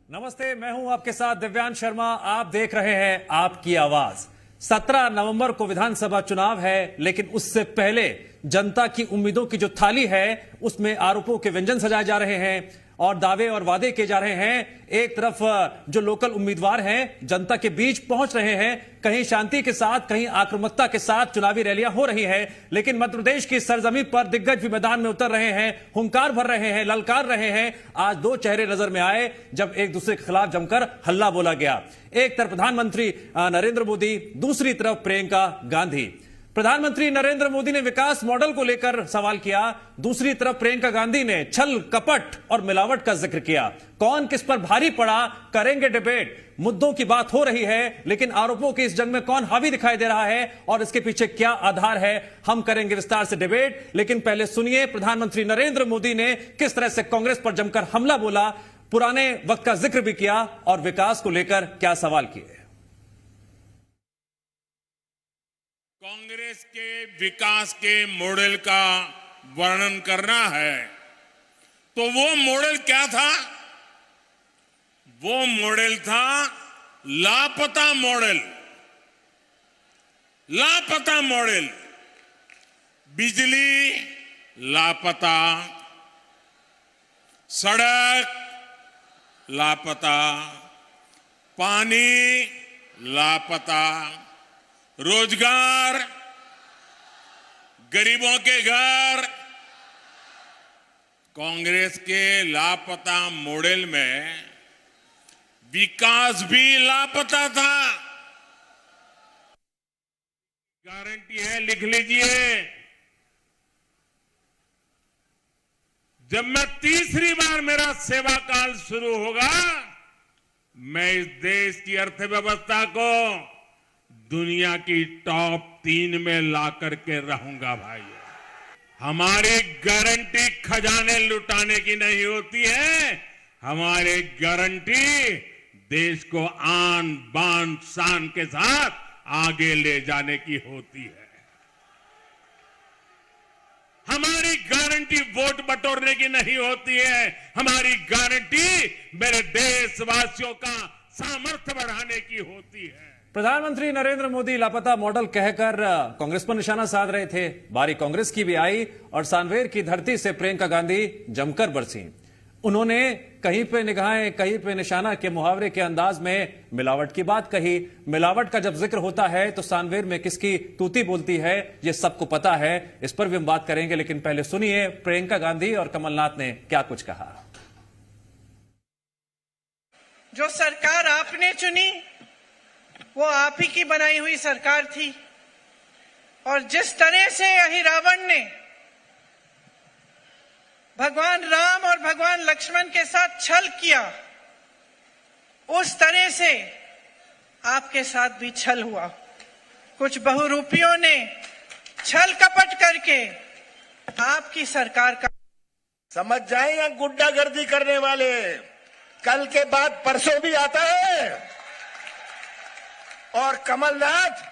नमस्ते, मैं हूं आपके साथ दिव्यांश शर्मा। आप देख रहे हैं आपकी आवाज। 17 नवंबर को विधानसभा चुनाव है, लेकिन उससे पहले जनता की उम्मीदों की जो थाली है उसमें आरोपों के व्यंजन सजाए जा रहे हैं और दावे और वादे किए जा रहे हैं। एक तरफ जो लोकल उम्मीदवार हैं जनता के बीच पहुंच रहे हैं, कहीं शांति के साथ, कहीं आक्रामकता के साथ चुनावी रैलियां हो रही है, लेकिन मध्य प्रदेश की सरजमीं पर दिग्गज भी मैदान में उतर रहे हैं, हुंकार भर रहे हैं, ललकार रहे हैं। आज दो चेहरे नजर में आए जब एक दूसरे के खिलाफ जमकर हल्ला बोला गया। एक तरफ प्रधानमंत्री नरेंद्र मोदी, दूसरी तरफ प्रियंका गांधी। प्रधानमंत्री नरेंद्र मोदी ने विकास मॉडल को लेकर सवाल किया, दूसरी तरफ प्रियंका गांधी ने छल, कपट और मिलावट का जिक्र किया। कौन किस पर भारी पड़ा, करेंगे डिबेट। मुद्दों की बात हो रही है, लेकिन आरोपों की इस जंग में कौन हावी दिखाई दे रहा है और इसके पीछे क्या आधार है, हम करेंगे विस्तार से डिबेट। लेकिन पहले सुनिए प्रधानमंत्री नरेंद्र मोदी ने किस तरह से कांग्रेस पर जमकर हमला बोला, पुराने वक्त का जिक्र भी किया और विकास को लेकर क्या सवाल किए। कांग्रेस के विकास के मॉडल का वर्णन करना है तो वो मॉडल क्या था? वो मॉडल था लापता मॉडल। लापता मॉडल। बिजली लापता, सड़क लापता, पानी लापता, रोजगार, गरीबों के घर। कांग्रेस के लापता मॉडल में विकास भी लापता था। गारंटी है, लिख लीजिए। जब मैं तीसरी बार मेरा सेवा काल शुरू होगा, मैं इस देश की अर्थव्यवस्था को दुनिया की टॉप 3 में ला करके रहूंगा भाई। हमारी गारंटी खजाने लुटाने की नहीं होती है, हमारी गारंटी देश को आन बान शान के साथ आगे ले जाने की होती है। हमारी गारंटी वोट बटोरने की नहीं होती है, हमारी गारंटी मेरे देशवासियों का सामर्थ्य बढ़ाने की होती है। प्रधानमंत्री नरेंद्र मोदी लापता मॉडल कहकर कांग्रेस पर निशाना साध रहे थे। बारी कांग्रेस की भी आई और सांवेर की धरती से प्रियंका गांधी जमकर बरसी। उन्होंने कहीं पे निगाहें, कहीं पे निशाना के मुहावरे के अंदाज में मिलावट की बात कही। मिलावट का जब जिक्र होता है तो सांवेर में किसकी तूती बोलती है ये सबको पता है, इस पर भी हम बात करेंगे। लेकिन पहले सुनिए प्रियंका गांधी और कमलनाथ ने क्या कुछ कहा। जो सरकार आपने चुनी वो आप ही की बनाई हुई सरकार थी, और जिस तरह से यही रावण ने भगवान राम और भगवान लक्ष्मण के साथ छल किया, उस तरह से आपके साथ भी छल हुआ। कुछ बहुरूपियों ने छल कपट करके आपकी सरकार का समझ जाएंगे। गुंडागर्दी करने वाले कल के बाद परसों भी आता है। और कमलनाथ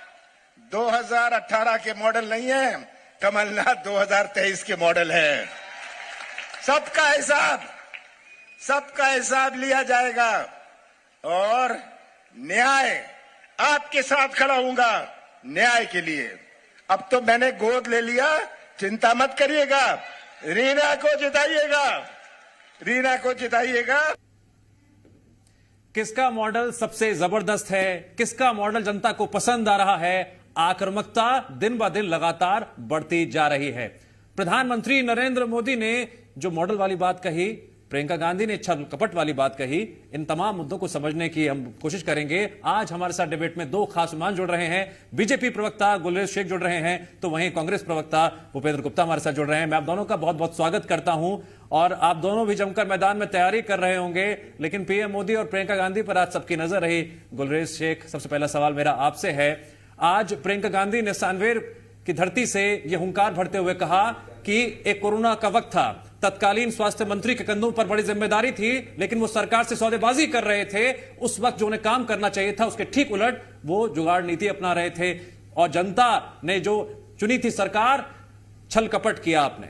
2018 के मॉडल नहीं है, कमलनाथ 2023 के मॉडल है। सबका हिसाब लिया जाएगा और न्याय आपके साथ खड़ा हूंगा न्याय के लिए। अब तो मैंने गोद ले लिया, चिंता मत करिएगा, रीना को जिताइएगा। किसका मॉडल सबसे जबरदस्त है, किसका मॉडल जनता को पसंद आ रहा है, आक्रामकता दिन ब दिन लगातार बढ़ती जा रही है। प्रधानमंत्री नरेंद्र मोदी ने जो मॉडल वाली बात कही, प्रियंका गांधी ने छल कपट वाली बात कही, इन तमाम मुद्दों को समझने की हम कोशिश करेंगे। आज हमारे साथ डिबेट में दो खास मेहमान जुड़ रहे हैं। बीजेपी प्रवक्ता गुलरेज शेख जुड़ रहे हैं, तो वहीं कांग्रेस प्रवक्ता भूपेंद्र गुप्ता हमारे साथ जुड़ रहे हैं। मैं आप दोनों का बहुत बहुत स्वागत करता हूं और आप दोनों भी जमकर मैदान में तैयारी कर रहे होंगे। लेकिन पीएम मोदी और प्रियंका गांधी पर आज सबकी नजर रही। गुलरेज शेख, सबसे पहला सवाल मेरा आपसे है। आज प्रियंका गांधी ने सांवेर की धरती से यह हुंकार भरते हुए कहा कि एक कोरोना का वक्त था, तत्कालीन स्वास्थ्य मंत्री के कंधों पर बड़ी जिम्मेदारी थी, लेकिन वो सरकार से सौदेबाजी कर रहे थे। उस वक्त जो उन्हें काम करना चाहिए था उसके ठीक उलट वो जुगाड़ नीति अपना रहे थे और जनता ने जो चुनी थी सरकार, छल कपट किया आपने।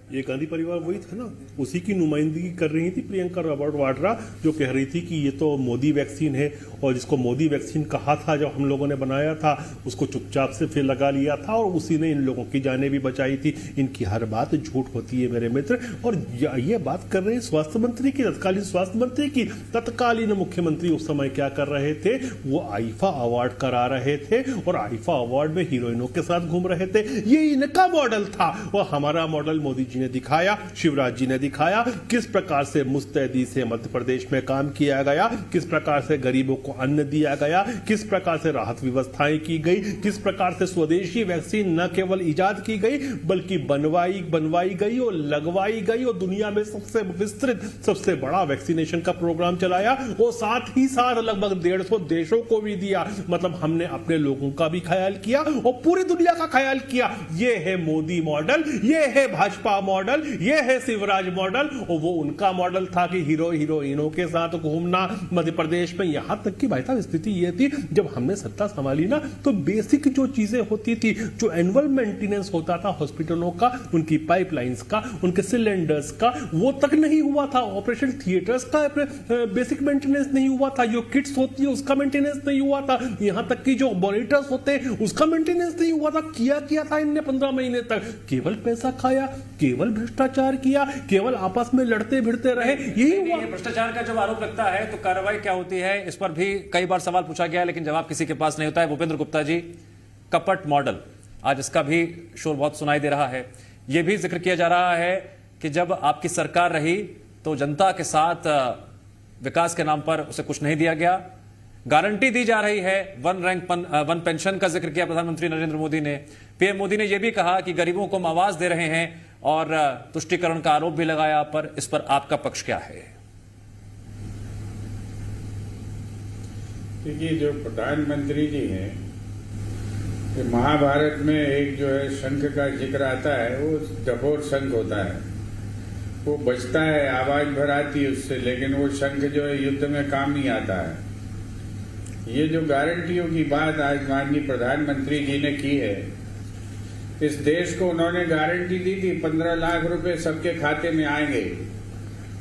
ये गांधी परिवार वही था ना, उसी की नुमाइंदगी कर रही थी प्रियंका रॉबर्ट वाड्रा, जो कह रही थी कि ये तो मोदी वैक्सीन है, और जिसको मोदी वैक्सीन कहा था जब हम लोगों ने बनाया था, उसको चुपचाप से फिर लगा लिया था और उसी ने इन लोगों की जानें भी बचाई थी। इनकी हर बात झूठ होती है मेरे मित्र। और ये बात कर रहे हैं स्वास्थ्य मंत्री की, तत्कालीन स्वास्थ्य मंत्री की। तत्कालीन मुख्यमंत्री उस समय क्या कर रहे थे, वो आईफा अवार्ड करा रहे थे और आईफा अवार्ड में हीरोइनों के साथ घूम रहे थे। ये इनका मॉडल था। और हमारा मॉडल मोदी जी ने दिखाया, शिवराज जी ने दिखाया किस प्रकार से मुस्तैदी से मध्य प्रदेश में काम किया गया, किस प्रकार से गरीबों को अन्न दिया गया, किस प्रकार से राहत व्यवस्थाएं की गई, किस प्रकार से स्वदेशी वैक्सीन न केवल इजाद की गई बल्कि बनवाई गई और लगवाई गई, और दुनिया में सबसे विस्तृत सबसे बड़ा वैक्सीनेशन का प्रोग्राम चलाया, और साथ ही साथ लगभग 150 देशों को भी दिया। मतलब हमने अपने लोगों का भी ख्याल किया और पूरी दुनिया का ख्याल किया। ये है मोदी मॉडल, ये है भाजपा मॉडल, ये है शिवराज मॉडल। और वो उनका मॉडल था कि हीरोइनों के साथ घूमना मध्य प्रदेश में। यहां तक कि भाई साहब स्थिति ये थी, जब हमने सत्ता संभाली ना, तो बेसिक जो चीजें होती थी, जो एनुअल मेंटेनेंस होता था हॉस्पिटलों का, उनकी पाइपलाइंस का, उनके सिलेंडर्स का, वो तक नहीं हुआ था। ऑपरेशन थिएटर्स का बेसिक मेंटेनेंस नहीं हुआ था। जो किट्स होती है उसका मेंटेनेंस नहीं हुआ था। यहां तक कि जो मॉनिटर्स होते हैं उसका मेंटेनेंस नहीं हुआ था। किया था इनने 15 महीने तक। केवल पैसा खाया, केवल भ्रष्टाचार किया, केवल आपस में लड़ते भिड़ते रहे। यही हुआ। भ्रष्टाचार का जब आरोप लगता है तो कार्रवाई क्या होती है, इस पर भी कई बार सवाल पूछा गया, लेकिन जवाब किसी के पास नहीं होता है। भूपेंद्र गुप्ता जी, कपट मॉडल, आज इसका भी शोर बहुत सुनाई दे रहा है। यह भी जिक्र किया जा रहा है कि जब आपकी सरकार रही तो जनता के साथ विकास के नाम पर उसे कुछ नहीं दिया गया। गारंटी दी जा रही है, वन पेंशन का जिक्र किया प्रधानमंत्री नरेंद्र मोदी ने। पीएम मोदी ने यह भी कहा कि गरीबों को हम आवाज दे रहे हैं, और तुष्टीकरण का आरोप भी लगाया। पर इस पर आपका पक्ष क्या है? देखिए, जो प्रधानमंत्री जी हैं, महाभारत में एक जो है शंख का जिक्र आता है, वो डभोर शंख होता है। वो बजता है, आवाज भर आती है उससे, लेकिन वो शंख जो है युद्ध में काम नहीं आता है। ये जो गारंटियों की बात आज माननीय प्रधानमंत्री जी ने की है, इस देश को उन्होंने गारंटी दी थी 15 लाख रुपए सबके खाते में आएंगे।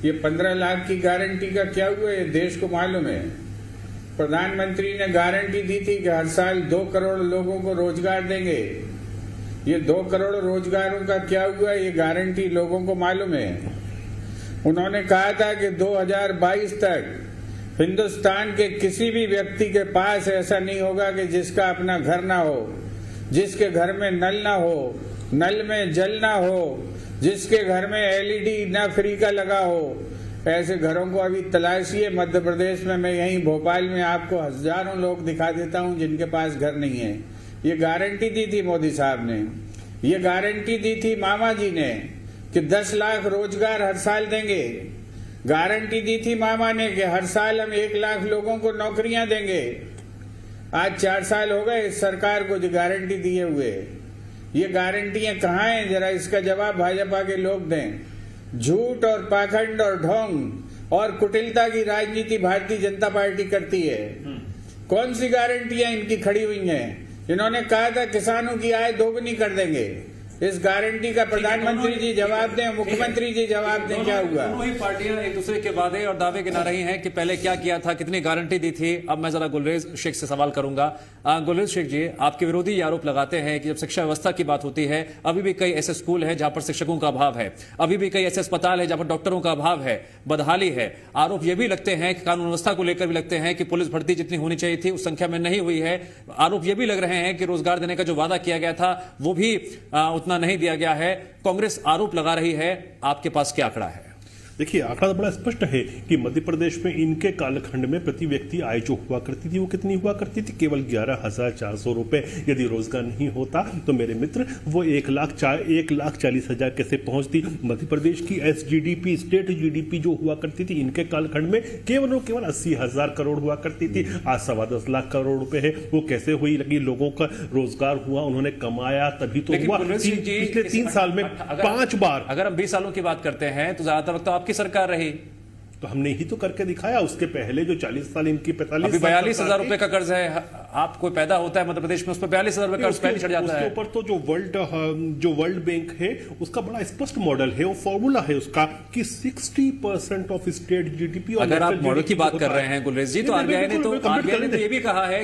ये 15 लाख की गारंटी का क्या हुआ, ये देश को मालूम है। प्रधानमंत्री ने गारंटी दी थी कि हर साल 2 करोड़ लोगों को रोजगार देंगे। ये 2 करोड़ रोजगारों का क्या हुआ, ये गारंटी लोगों को मालूम है। उन्होंने कहा था कि 2022 तक हिंदुस्तान के किसी भी व्यक्ति के पास ऐसा नहीं होगा कि जिसका अपना घर ना हो, जिसके घर में नल ना हो, नल में जल ना हो, जिसके घर में एलईडी ना फ्री का लगा हो। ऐसे घरों को अभी तलाशी है मध्य प्रदेश में। मैं यहीं भोपाल में आपको हजारों लोग दिखा देता हूं जिनके पास घर नहीं है। ये गारंटी दी थी मोदी साहब ने। ये गारंटी दी थी मामा जी ने कि 10 लाख रोजगार हर साल देंगे। गारंटी दी थी मामा ने कि हर साल हम 1 लाख लोगों को नौकरियां देंगे। आज 4 साल हो गए इस सरकार को जो गारंटी दिए हुए। ये गारंटियां कहाँ हैं, जरा इसका जवाब भाजपा के लोग दें। झूठ और पाखंड और ढोंग और कुटिलता की राजनीति भारतीय जनता पार्टी करती है। कौन सी गारंटियां इनकी खड़ी हुई हैं? इन्होंने कहा था किसानों की आय दोगुनी कर देंगे। इस गारंटी का प्रधानमंत्री जी जवाब दें, मुख्यमंत्री जी जवाब दें, क्या हुआ? दोनों ही पार्टियां एक दूसरे के वादे और दावे गिना रही हैं कि पहले क्या किया था, कितनी गारंटी दी थी। अब मैं जरा गुलरेज शेख से सवाल करूंगा। गुलरेज शेख जी, आपके विरोधी ये आरोप लगाते हैं कि जब शिक्षा व्यवस्था की बात होती है, अभी भी कई ऐसे स्कूल हैं जहां पर शिक्षकों का अभाव है, अभी भी कई ऐसे अस्पताल है जहां पर डॉक्टरों का अभाव है, बदहाली है। आरोप ये भी लगते हैं कि कानून व्यवस्था को लेकर भी लगते हैं कि पुलिस भर्ती जितनी होनी चाहिए थी उस संख्या में नहीं हुई है। आरोप ये भी लग रहे हैं कि रोजगार देने का जो वादा किया गया था वो भी उतना नहीं दिया गया है। कांग्रेस आरोप लगा रही है, आपके पास क्या आंकड़ा है? देखिए, आंकड़ा तो बड़ा स्पष्ट है कि मध्य प्रदेश में इनके कालखंड में प्रति व्यक्ति आय जो हुआ करती थी वो कितनी हुआ करती थी? केवल 11,400 रुपए। यदि रोजगार नहीं होता तो मेरे मित्र वो 1,40,000 कैसे पहुंचती? मध्य प्रदेश की SGDP, स्टेट GDP जो हुआ करती थी इनके कालखंड में केवल 80,000 करोड़ हुआ करती थी। आज 10.25 लाख करोड़ रुपए है। वो कैसे हुई? लगी लोगों का रोजगार हुआ, उन्होंने कमाया, तभी तो हुआ। पिछले 3 साल में 5 बार। अगर हम 20 सालों की बात करते हैं तो ज्यादातर वक्त आपकी सरकार रही, तो हमने ही तो करके दिखाया। उसके पहले जो 40 साल इनकी 45 अभी 42,000 रुपए का कर्ज है, आप कोई पैदा होता है मध्य प्रदेश में, उस पर 42,000 रुपए कर्ज पहले चढ़ जाता है। उसके ऊपर तो जो वर्ल्ड बैंक है उसका बड़ा स्पष्ट मॉडल है, वो फॉर्मूला है उसका कि 60% ऑफ स्टेट जीडीपी। अगर आप मॉडल की बात कर रहे हैं गुलरेज जी, तो आरबीआई ने तो ये भी कहा है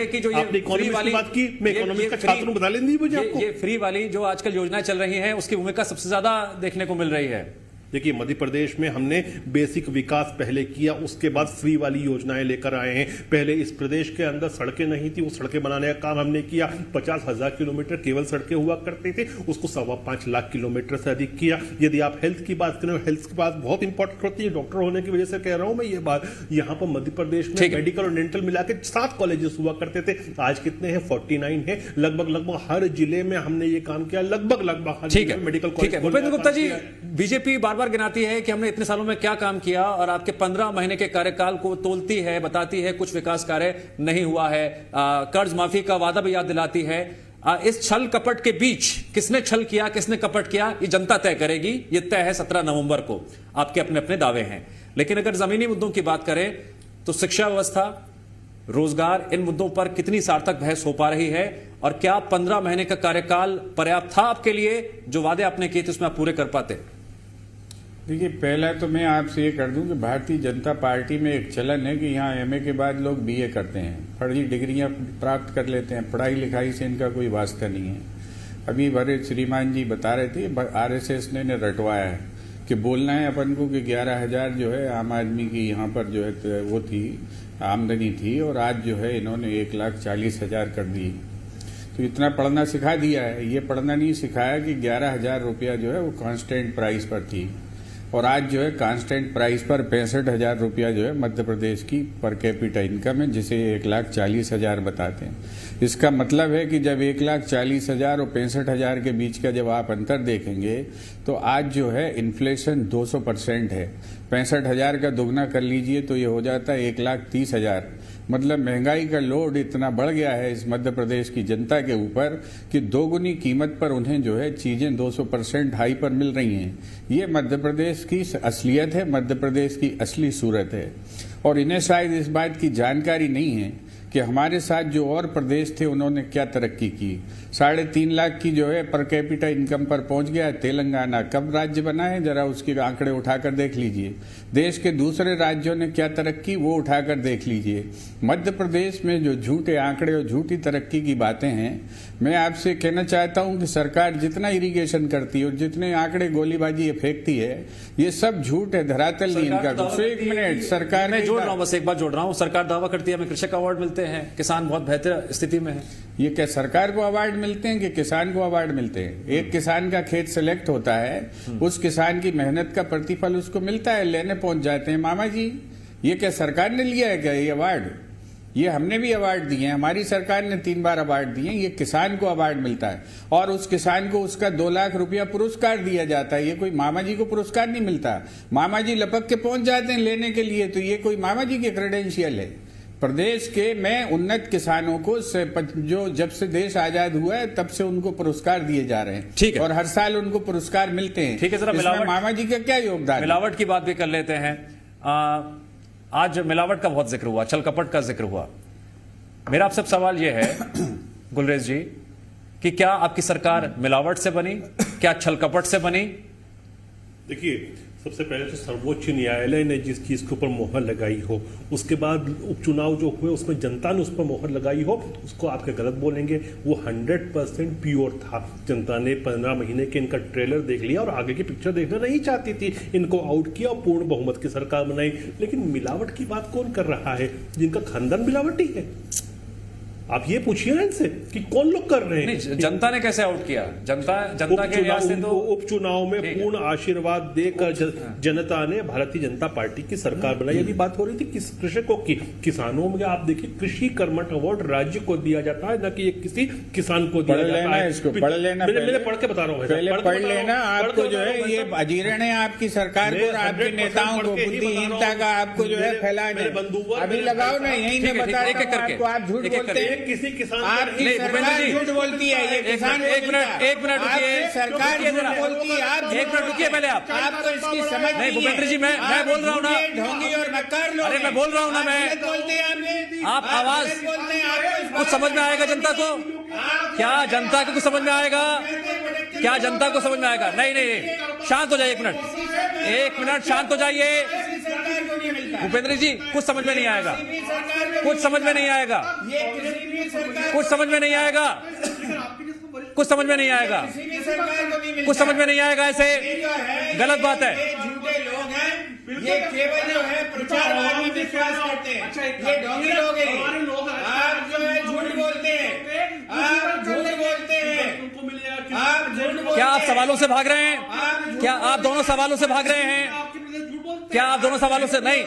कि जो ये फ्री वाली बात की, मैं इकोनॉमिक्स का छात्र हूं, बता लेंगे मुझे आपको। ये फ्री वाली जो आजकल योजनाएं चल रही हैं उसकी भूमिका सबसे ज्यादा देखने को मिल रही है। देखिए, मध्य प्रदेश में हमने बेसिक विकास पहले किया, उसके बाद फ्री वाली योजनाएं लेकर आए हैं। पहले इस प्रदेश के अंदर सड़कें नहीं थी, वो सड़कें बनाने का काम हमने किया। 50,000 किलोमीटर केवल सड़कें हुआ करते थे, उसको 5.25 लाख किलोमीटर से अधिक किया। यदि आप हेल्थ की बात करें, हेल्थ की बात बहुत इंपॉर्टेंट होती है, डॉक्टर होने की वजह से कह रहा हूं मैं ये बात। यहाँ पर मध्य प्रदेश में मेडिकल और डेंटल मिला के 7 कॉलेजेस हुआ करते थे, आज कितने हैं? 49 है। लगभग हर जिले में हमने ये काम किया, लगभग medical college. Bhupendra Gupta ji, BJP बार बार गिनाती है कि हमने इतने सालों में क्या काम किया, और आपके 15 महीने के कार्यकाल को तोलती है, बताती है कुछ विकास कार्य नहीं हुआ है, कर्ज माफी का वादा भी याद दिलाती है। इस छल कपट के बीच किसने छल किया, किसने कपट किया, ये जनता तय करेगी। ये तय है 17 नवंबर को। आपके अपने अपने दावे हैं, लेकिन अगर जमीनी मुद्दों की बात करें तो शिक्षा व्यवस्था, रोजगार, इन मुद्दों पर कितनी सार्थक बहस हो पा रही है, और क्या 15 महीने का कार्यकाल पर्याप्त था आपके लिए? जो वादे आपने किए थे उसमें आप पूरे कर पाते? देखिए, पहला तो मैं आपसे ये कर दूं कि भारतीय जनता पार्टी में एक चलन है कि यहाँ एमए के बाद लोग बीए करते हैं, फर्जी डिग्रियां प्राप्त कर लेते हैं, पढ़ाई लिखाई से इनका कोई वास्ता नहीं है। अभी भरे श्रीमान जी बता रहे थे आरएसएस ने रटवाया है कि बोलना है अपन को कि 11,000 जो है आम आदमी की यहाँ पर जो है वो थी, आमदनी थी, और आज जो है इन्होंने 1,40,000 कर दी। तो इतना पढ़ना सिखा दिया है। ये पढ़ना नहीं सिखाया कि 11,000 रुपया जो है वो कांस्टेंट प्राइस पर थी, और आज जो है कांस्टेंट प्राइस पर 65,000 रुपया जो है मध्य प्रदेश की पर कैपिटा इनकम है, जिसे 1,40,000 बताते हैं। इसका मतलब है कि जब 1,40,000 और 65,000 के बीच का जब आप अंतर देखेंगे तो आज जो है इन्फ्लेशन 200% है। 65,000 का दोगुना कर लीजिए तो ये हो जाता है 1,30,000। मतलब महंगाई का लोड इतना बढ़ गया है इस मध्य प्रदेश की जनता के ऊपर कि दोगुनी कीमत पर उन्हें जो है चीजें 200% हाई पर मिल रही हैं। ये मध्य प्रदेश की असलियत है, मध्य प्रदेश की असली सूरत है। और इन्हें शायद इस बात की जानकारी नहीं है कि हमारे साथ जो और प्रदेश थे उन्होंने क्या तरक्की की। 3.5 लाख की जो है पर कैपिटा इनकम पर पहुंच गया तेलंगाना। कब राज्य बना है, जरा उसके आंकड़े उठाकर देख लीजिए। देश के दूसरे राज्यों ने क्या तरक्की, वो उठाकर देख लीजिए। मध्य प्रदेश में जो झूठे आंकड़े और झूठी तरक्की की बातें हैं, मैं आपसे कहना चाहता हूं कि सरकार जितना इरिगेशन करती है और जितने आंकड़े गोलीबाजी फेंकती है, ये सब झूठ है, धरातल नहीं इनका। एक मिनट, सरकार मैं जोड़ रहा हूं, बस एक बार जोड़ रहा हूं। सरकार दावा करती है हमें कृषक अवार्ड मिलते हैं, किसान बहुत बेहतर स्थिति में है। ये क्या सरकार को अवार्ड मिलते हैं कि किसान को अवार्ड मिलते हैं? एक किसान का खेत सिलेक्ट होता है, उस किसान की मेहनत का प्रतिफल उसको मिलता है, लेने पहुंच जाते हैं मामा जी। ये क्या सरकार ने लिया है क्या ये अवार्ड? ये हमने भी अवार्ड दिए हैं, हमारी सरकार ने 3 बार अवार्ड दिए हैं। ये किसान को अवार्ड मिलता है और उस किसान को उसका 2 लाख रुपया पुरस्कार दिया जाता है। ये कोई मामा जी को पुरस्कार नहीं मिलता। मामा जी लपक के पहुंच जाते हैं लेने के लिए, तो ये कोई मामा जी के क्रेडेंशियल है? प्रदेश के में उन्नत किसानों को जो जब से देश आजाद हुआ है तब से उनको पुरस्कार दिए जा रहे हैं। ठीक है, और हर साल उनको पुरस्कार मिलते हैं। ठीक है, जरा मामा जी का क्या योगदान? मिलावट की बात भी कर लेते हैं। आज मिलावट का बहुत जिक्र हुआ, छल कपट का जिक्र हुआ। मेरा आपसे सवाल यह है गुलरेज जी कि क्या आपकी सरकार मिलावट से बनी, क्या छल कपट से बनी? देखिए, सबसे पहले तो सर्वोच्च न्यायालय ने जिस चीज के ऊपर मोहर लगाई हो, उसके बाद उपचुनाव जो हुए उसमें जनता ने उस पर मोहर लगाई हो, उसको आपके गलत बोलेंगे। वो 100% प्योर था। जनता ने 15 महीने के इनका ट्रेलर देख लिया और आगे की पिक्चर देखना नहीं चाहती थी। इनको आउट किया और पूर्ण बहुमत की सरकार बनाई। लेकिन मिलावट की बात कौन कर रहा है? जिनका खानदान मिलावटी है। आप ये पूछिए ना इनसे कि कौन लोग कर रहे हैं। नहीं, जनता ने कैसे आउट किया? जनता के लिहाज से तो उपचुनाव में पूर्ण आशीर्वाद देकर जनता ने भारतीय जनता पार्टी की सरकार बनाई। अभी बात हो रही थी किस कृषकों की, किसानों में। आप देखिए, कृषि कर्मठ अवार्ड राज्य को दिया जाता है, न कि एक किसी किसान को दिया जाता है। इसको पढ़ लेना, मैंने पढ़ के बता रहा हूँ, पहले पढ़ लेना। आपको जो है ये अजीर्ण है आपकी सरकार को और आपके नेताओं को, बुद्धिहीनता का आपको जो है फैलाने। अभी लगाओ ना, यहीं बता रहा हूँ आपको, आप झूठ बोलते हैं। किसी किसान आपकी नहीं, भूपेंद्र सरकार जी, झूठ बोलती है, ये किसान को एक मिलता है। मिनट रुकिए, आपकी सरकार रुकिए झूठ जरा। बोलती है, आप एक मिनट रुकिए पहले आप। आपको इसकी समझ नहीं, भूपेंद्र जी, मैं आप बोल रहा हूं ना। झूठे, ढोंगी और मक्कार लोग अरे, मैं हैं। बोल रहा हूं ना, आप मैं। गलत बोलते हैं आपने, आप आवाज- गलत बोलते हैं, आपको इस कुछ समझ में आएगा जनता को? क्या जनता को कुछ समझ में आएगा? क्या जनता को समझ में आएगा? नहीं नहीं नहीं, शांत हो जाइए एक मिनट, शांत हो जाइए। किसी सरकार को नहीं मिलता। भूपेंद्र जी, कुछ समझ में नहीं आएगा, किसी भी सरकार को कुछ समझ में नहीं आएगा, ये किसी भी सरकार कुछ समझ में नहीं आएगा, कुछ समझ में नहीं आएगा, किसी भी सरकार को नहीं मिलता। कुछ समझ में नहीं आएगा। ऐसे ये जो है, गलत बात है। ये झूठे लोग हैं, ये केवल जो है प्रचारवाद में विश्वास करते हैं, ये ढोंगी लोग हैं। आप जो है झूठ बोलते हैं, आप झूठ बोलते हैं, आप झूठ बोलते हैं। क्या आप सवालों से भाग रहे हैं? क्या आप दोनों सवालों से भाग रहे हैं? क्या आप दोनों सवालों से नहीं,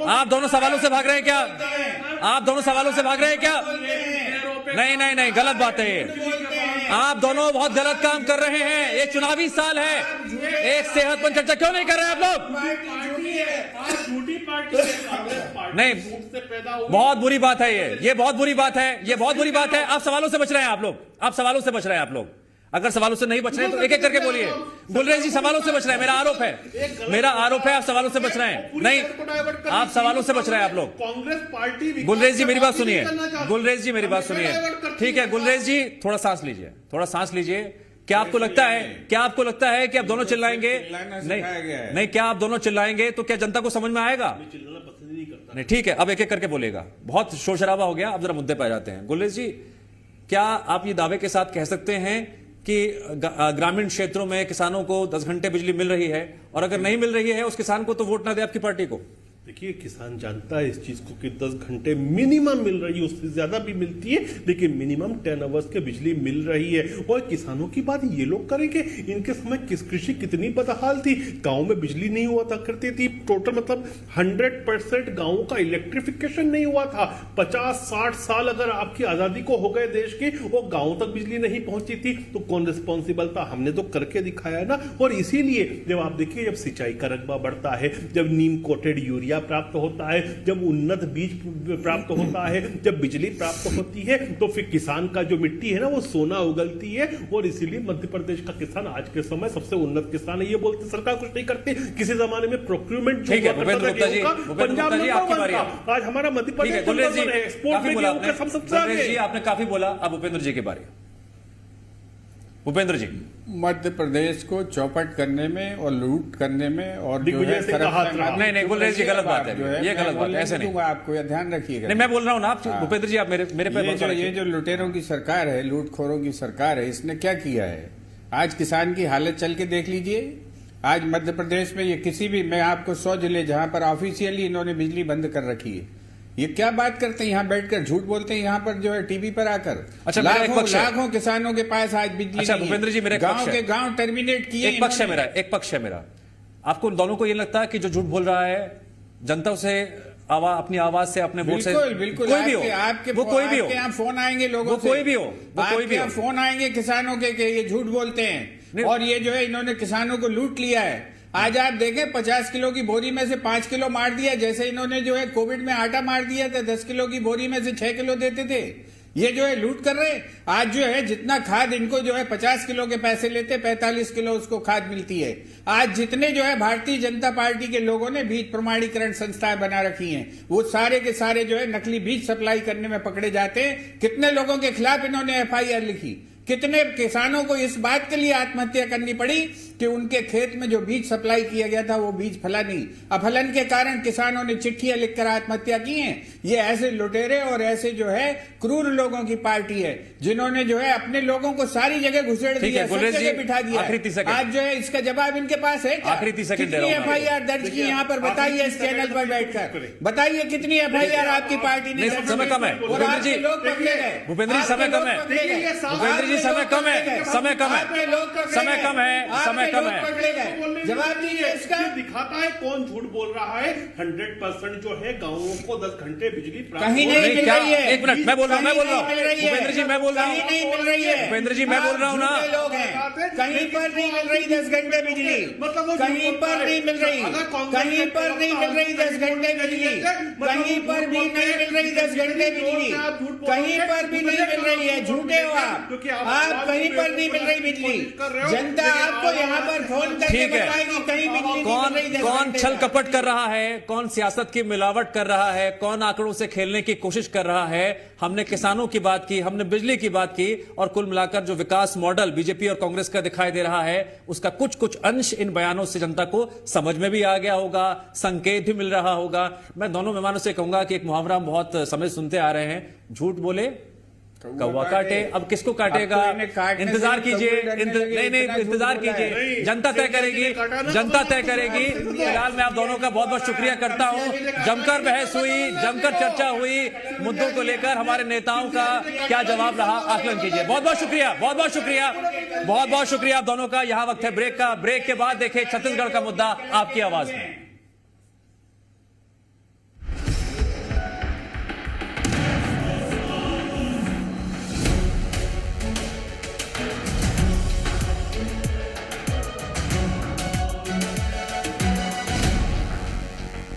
आप दोनों सवालों से भाग रहे हैं क्या? आप दोनों सवालों से भाग रहे हैं क्या? नहीं नहीं नहीं, गलत बात है ये। आप दोनों बहुत गलत काम कर रहे हैं। ये चुनावी साल है, एक सेहत पर चर्चा क्यों नहीं कर रहे हैं आप लोग? नहीं, बहुत बुरी बात है ये बहुत बुरी बात है, ये बहुत बुरी बात है। आप सवालों से बच रहे हैं आप लोग, आप सवालों से बच रहे हैं आप लोग। अगर सवालों से नहीं बच रहे हैं तो एक एक करके बोलिए। गुलरेज जी सवालों से बच रहे हैं, मेरा आरोप है आप सवालों से बच रहे हैं। नहीं, आप सवालों से बच रहे हैं आप लोग। कांग्रेस पार्टी गुलरेज जी मेरी बात सुनिए, गुलरेज जी मेरी बात सुनिए। ठीक है गुलरेज जी, थोड़ा सांस लीजिए, थोड़ा सांस लीजिए। क्या आपको लगता है कि आप दोनों चिल्लाएंगे? नहीं, क्या आप दोनों चिल्लाएंगे तो क्या जनता को समझ में आएगा? नहीं, ठीक है, अब एक एक करके बोलेगा। बहुत शोर शराबा हो गया, अब जरा मुद्दे पे आ जाते हैं। गुलरेज जी, क्या आप ये दावे के साथ कह सकते हैं कि ग्रामीण क्षेत्रों में किसानों को 10 घंटे बिजली मिल रही है, और अगर नहीं मिल रही है उस किसान को तो वोट ना दे आपकी पार्टी को? देखिए, किसान जानता है इस चीज को कि 10 घंटे मिनिमम मिल रही है, उससे ज्यादा भी मिलती है, लेकिन मिनिमम 10 आवर्स की बिजली मिल रही है। और किसानों की बात ये लोग करेंगे, इनके समय कृषि कितनी बदहाल थी, गांव में बिजली नहीं हुआ था करती थी। टोटल मतलब 100% गांवों का इलेक्ट्रिफिकेशन नहीं हुआ था। 50-60 साल अगर आपकी आजादी को हो गए देश की, वो गांव तक बिजली नहीं पहुंची थी, तो कौन रिस्पॉन्सिबल था? हमने तो करके दिखाया ना। और इसीलिए जब आप देखिए, जब सिंचाई का रकबा बढ़ता है, जब नीम कोटेड यूरिया प्राप्त होता है, जब उन्नत बीज प्राप्त होता है, जब बिजली प्राप्त होती है, तो फिर किसान का जो मिट्टी है ना, वो सोना उगलती है। और इसीलिए मध्य प्रदेश का किसान आज के समय सबसे उन्नत किसान है। ये बोलते सरकार कुछ नहीं करती, किसी जमाने में प्रोक्यूरमेंट ठीक है भूपेंद्र गुप्ता जी, आपकी बारी है। आज हमारा मध्य ठीक है प्रदेश गुलरेज जी, एक्सपोर्ट काफी में बोला गेहूं का सबसे गुलरेज आगे। जी, आपने काफी बोला। अब भूपेंद्र जी की बारी। भूपेंद्र जी, मध्य प्रदेश को चौपट करने में और लूट करने में और जो दिग्विजय है सिंह का हाथ रहा। नहीं, गुलरेज जी, गलत बात है, जो है ये मैं गलत बात है, बोलने ऐसे नहीं। दूंगा आपको, यह ध्यान रखिएगा। नहीं, मैं बोल रहा हूं ना, आप भूपेंद्र जी, आप मेरे पे भरोसा ये रखिए। जो लुटेरों की सरकार है, लूटखोरों की सरकार है, इसने क्या किया है? आज किसान की हालत चल के देख लीजिए। आज मध्य प्रदेश में ये किसी भी, मैं आपको 100 जिले जहां पर ऑफिशियली इन्होंने बिजली बंद कर रखी है, ये क्या बात करते हैं? यहाँ बैठकर झूठ बोलते हैं, यहाँ पर जो है टीवी पर आकर। अच्छा, मेरा एक पक्ष है। लाखों किसानों के पास आज बिजली अच्छा नहीं है। भूपेंद्र जी, मेरा एक गांव पक्ष के है। गांव टर्मिनेट किए एक पक्ष है मेरा, एक पक्ष है मेरा। आपको दोनों को ये लगता है कि जो झूठ बोल रहा है, जनता से अपनी आवाज से, अपने वोट से, बिल्कुल बिल्कुल, कोई भी हो, आपके वो कोई भी हो, आपके यहाँ फोन आएंगे लोगों वो कोई भी हो, वो कोई भी हो, फोन आएंगे किसानों के कि ये झूठ बोलते हैं और ये जो है इन्होंने किसानों को लूट लिया है। आज आप देखें, 50 किलो की बोरी में से 5 किलो मार दिया, जैसे इन्होंने जो है कोविड में आटा मार दिया था, 10 किलो की बोरी में से 6 किलो देते थे। ये जो है लूट कर रहे। आज जो है जितना खाद इनको जो है 50 किलो के पैसे लेते, 45 किलो उसको खाद मिलती है। आज जितने जो है भारतीय जनता पार्टी के लोगों ने बीज प्रमाणीकरण संस्थाएं बना रखी हैं, वो सारे के सारे जो है नकली बीज सप्लाई करने में पकड़े जाते हैं। कितने लोगों के खिलाफ इन्होंने FIR लिखी, कितने किसानों को इस बात के लिए आत्महत्या करनी पड़ी कि उनके खेत में जो बीज सप्लाई किया गया था वो बीज फला नहीं। अफलन के कारण किसानों ने चिट्ठियां लिखकर आत्महत्या की हैं। ये ऐसे लुटेरे और ऐसे जो है क्रूर लोगों की पार्टी है, जिन्होंने जो है अपने लोगों को सारी जगह घुसेड़ दिया, सब जगह बिठा दिया। आज जो है इसका जवाब इनके पास है क्या? कितनी FIR दर्ज की यहाँ पर बताइए, इस चैनल पर बैठकर बताइए कितनी FIR आपकी पार्टी ने। समय कम है और आपके लोग पकड़े गए, भूपेंद्र जी, समय कम है भूपेंद्र जी समय कम है, समय कम है, समय कम है, समय कम है। जवाब दीजिए इसका। दिखाता है कौन झूठ बोल रहा है। 100% जो है गाँवों को 10 घंटे बिजली कहीं नहीं मिल रही है। एक मिनट, मैं बोल रहा हूँ भूपेंद्र जी, मैं बोल रहा हूँ, नहीं मिल रही है भूपेंद्र जी, मैं बोल रहा हूँ ना, लोग हैं, कहीं पर नहीं मिल रही 10 घंटे बिजली, कहीं पर नहीं मिल रही, कहीं पर नहीं मिल रही 10 घंटे बिजली, कहीं पर भी नहीं मिल रही 10 घंटे बिजली, कहीं पर भी नहीं मिल रही है। झूठे हो आप कहीं पर नहीं मिल रही बिजली। जनता आपको यहाँ पर फोन करके बताएगी कहीं बिजली कौन कौन छल कपट कर रहा है, कौन सियासत की मिलावट कर रहा है, कौन आंकड़ों से खेलने की कोशिश कर रहा है। हमने किसानों की बात की, हमने बिजली की बात की, और कुल मिलाकर जो विकास मॉडल बीजेपी और कांग्रेस का दिखाई दे रहा है उसका कुछ कुछ अंश इन बयानों से जनता को समझ में भी आ गया होगा, संकेत भी मिल रहा होगा। मैं दोनों मेहमानों से कहूंगा कि एक मुहावरा हम बहुत समय सुनते आ रहे हैं, झूठ बोले कौवा काटे। अब किसको काटेगा? इंतजार कीजिए, नहीं इंतजार कीजिए, जनता तय करेगी, जनता तय करेगी। फिलहाल मैं आप दोनों का बहुत बहुत शुक्रिया करता हूं। जमकर बहस हुई, जमकर चर्चा हुई, मुद्दों को लेकर हमारे नेताओं का क्या जवाब रहा आकलन कीजिए। बहुत बहुत शुक्रिया, बहुत बहुत शुक्रिया, बहुत बहुत शुक्रिया आप दोनों का। यहां वक्त है ब्रेक का। ब्रेक के बाद देखें छत्तीसगढ़ का मुद्दा आपकी आवाज में।